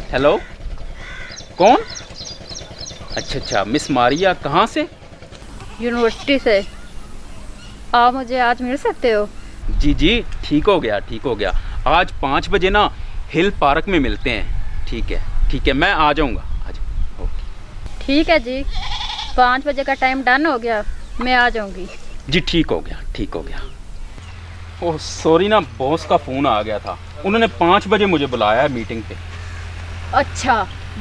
Hello, कौन? अच्छा अच्छा, मिस मारिया कहाँ से? यूनिवर्सिटी से। आप मुझे आज मिल सकते हो? जी जी, ठीक हो गया ठीक हो गया। आज 5 बजे ना हिल पार्क में मिलते हैं। ठीक है, मैं आ जाऊँगा। ओके ठीक है जी, 5 बजे का टाइम डन हो गया, मैं आ जाऊँगी। जी, ठीक हो गया। ओह सॉरी ना, बॉस का फ़ोन आ गया था, उन्होंने 5 बजे मुझे बुलाया है मीटिंग पे। अच्छा,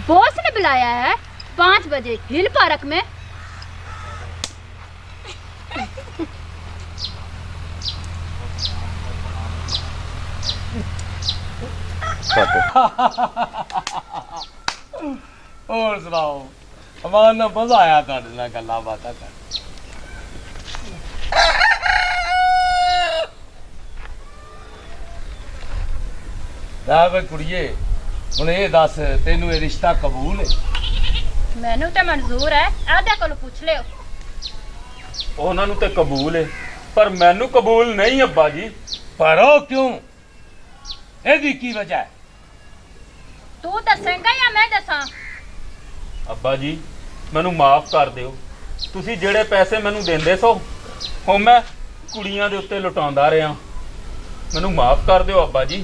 बॉस ने बुलाया है 5 बजे हिल पार्क में? और सुनाओ, हमारा मजा आया तुहाडे नाल गल्लां बातां कर। बै कुड़िए, हुण ये दस, तेनू ये रिश्ता कबूल है? मैनू तो मंजूर है, आदे कोलों पूछ लियो। ਉਹਨਾਂ ਨੂੰ ਤੇ ਕਬੂਲ ਹੈ, ਪਰ ਮੈਨੂੰ ਕਬੂਲ ਨਹੀਂ ਅੱਬਾ ਜੀ। पर ओ क्यों? ਇਹਦੀ ਕੀ ਵਜ੍ਹਾ ਹੈ? तू दसेगा या मैं दसा? ਅੱਬਾ ਜੀ ਮੈਨੂੰ ਮਾਫ ਕਰ ਦਿਓ। ਤੁਸੀਂ ਜਿਹੜੇ ਪੈਸੇ ਮੈਨੂੰ ਦਿੰਦੇ ਸੋ ਉਹ ਮੈਂ ਕੁੜੀਆਂ ਦੇ ਉੱਤੇ ਲੁਟਾਉਂਦਾ ਰਿਹਾ। ਮੈਨੂੰ ਮਾਫ ਕਰ ਦਿਓ ਅੱਬਾ ਜੀ।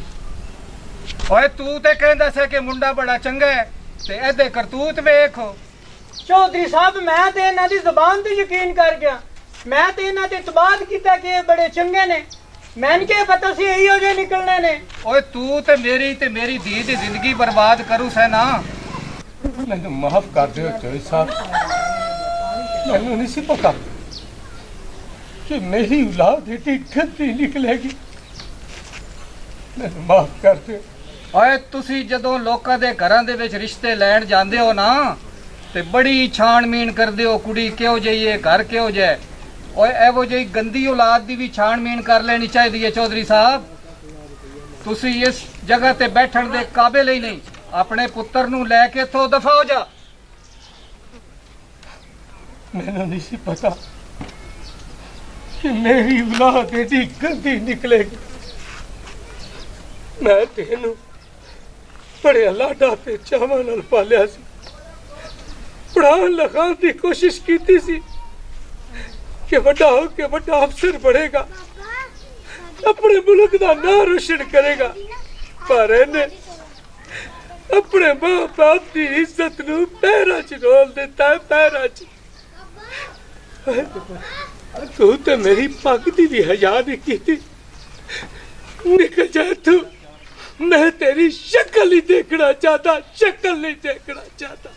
ਓਏ ਤੂੰ ਤੇ ਕਹਿੰਦਾ ਸੀ ਕਿ ਮੁੰਡਾ ਬੜਾ ਚੰਗਾ ਹੈ ਤੇ ਇਹਦੇ ਕਰਤੂਤ ਵੇਖੋ। चौधरी साहब, मैं तो इन्हां दी ज़बान ते यकीन कर गया। मैं तो इन्हां ते इतबार कीता कि ये बड़े चंगे ने। मैनूं क्या पता सी इहो जे निकलने ने। ਓਏ ਤੂੰ ਤੇ ਮੇਰੀ ਧੀ ਦੀ ਜ਼ਿੰਦਗੀ ਬਰਬਾਦ ਕਰੂ ਸੈ ਨਾ। ਮੈਨੂੰ ਮਾਫ ਕਰ ਦਿਓ ਚੋਈ ਸਾਹਿਬ, ਮੈਨੂੰ ਨਹੀਂ ਸੀ ਪਤਾ ਕਿ ਮੇਰੀ ਔਲਾਦ ਏਡੀ ਗੰਦੀ ਨਿਕਲੇਗੀ। ਮੈਨੂੰ ਮਾਫ ਕਰ ਦਿਓ। ਓਏ ਤੁਸੀਂ ਜਦੋਂ ਲੋਕਾਂ ਦੇ ਘਰਾਂ ਦੇ ਵਿੱਚ ਰਿਸ਼ਤੇ ਲੈਣ ਜਾਂਦੇ ਹੋ ਨਾ ਤੇ ਬੜੀ ਛਾਣਮੀਣ ਕਰਦੇ ਹੋ, ਕੁੜੀ ਕਿਹੋ ਜਿਹੀ ਹੈ, ਘਰ ਕਿਹੋ ਜਿਹਾ ਹੈ। ਓਏ ਇਹੋ ਜਿਹੀ ਗੰਦੀ ਔਲਾਦ ਦੀ ਵੀ ਛਾਣਮੀਣ ਕਰ ਲੈਣੀ ਚਾਹੀਦੀ ਹੈ ਚੌਧਰੀ ਸਾਹਿਬ। ਤੁਸੀਂ ਇਸ ਜਗ੍ਹਾ ਤੇ ਬੈਠਣ ਦੇ ਕਾਬਿਲ ਹੀ ਨਹੀਂ। ਆਪਣੇ ਪੁੱਤਰ ਨੂੰ ਲੈ ਕੇ ਇੱਥੋਂ ਦਫਾ ਹੋ ਜਾ। ਮੈਨੂੰ ਨਹੀਂ ਸੀ ਪਤਾ ਕਿ ਮੇਰੀ ਔਲਾਦ ਏਡੀ ਗੰਦੀ ਨਿਕਲੇਗੀ। ਮੈਂ ਤੈਨੂੰ ਬੜੇ ਲਾਡਾ ਤੇ ਚਾਵਾਂ ਨਾਲ ਪਾਲਿਆ ਸੀ, ਪੜ੍ਹਾਉਣ ਲਿਖਾਉਣ ਦੀ ਕੋਸ਼ਿਸ਼ ਕੀਤੀ ਸੀ ਕਿ ਵੱਡਾ ਹੋ ਕੇ ਵੱਡਾ ਅਫਸਰ ਬਣੇਗਾ, ਆਪਣੇ ਮੁਲਕ ਦਾ ਨਾਂ ਰੋਸ਼ਨ ਕਰੇਗਾ। ਪਰ ਇਹਨੇ ਆਪਣੇ ਮਾਂ ਬਾਪ ਦੀ ਇੱਜ਼ਤ ਨੂੰ ਪੈਰਾਂ 'ਚ ਰੋਲ ਦਿੱਤਾ ਹੈ, ਪੈਰਾਂ 'ਚ। ਤੂੰ ਤੇ ਮੇਰੀ ਪੱਗ ਦੀ ਵੀ ਹਯਾ ਨਹੀਂ ਕੀਤੀ। ਨਿਕਲ ਜਾ ਤੂੰ, मैं तेरी शक्ल नहीं देखना चाहता, शक्ल नहीं देखना चाहता।